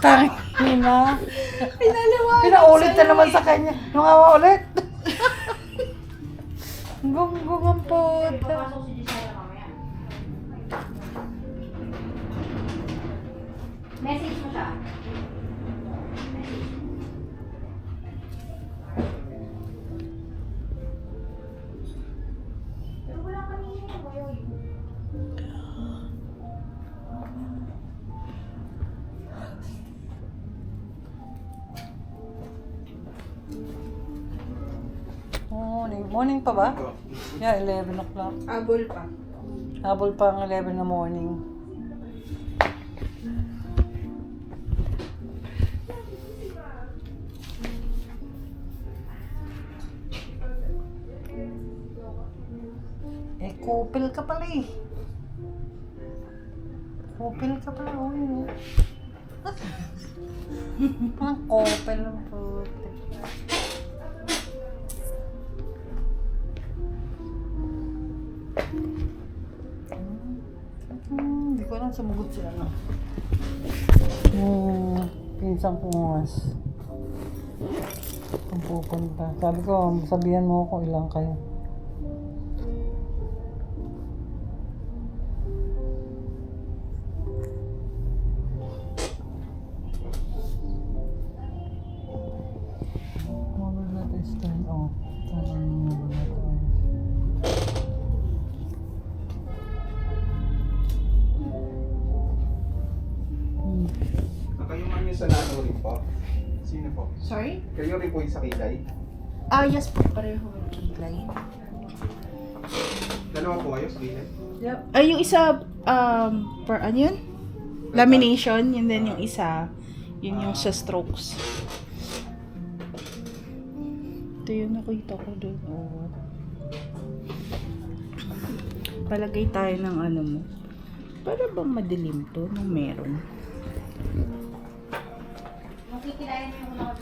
Tangina. Pinaliwanag Pinaulit na sa'yo naman eh. sa kanya. Yung awa ulit. Gunggong ang puta. Message mo siya. Pero wala kanina yung Morning. Morning pa ba? Yeah, 11 o'clock. Abol pa. Habol pa ang 11 na morning. Eh, kupil ka pala eh. Kupil ka pala, oh. Parang kupil ang puti. Hindi ko alam sumugot siya, no? Pinsang pungas. Kung pupunta. Sabi ko, sabihan mo kung ilang kayo. Mobile natin is turn off. Turn on yung mobile natin. Kayo man yung sa nato rin po? Sino po? Sorry? Kayo rin po yung sa kilay? Yes po. Pareho yung kilay. Dalawa po kayo sa kilay? Yep. Ay, yung isa, for ano yun? Lamination. Yun din yung isa. Yun yung sa strokes. Ito yung nakita ko doon. Oh. Palagay tayo ng ano mo. Para bang madilim to nung meron? Makikilayan mo yung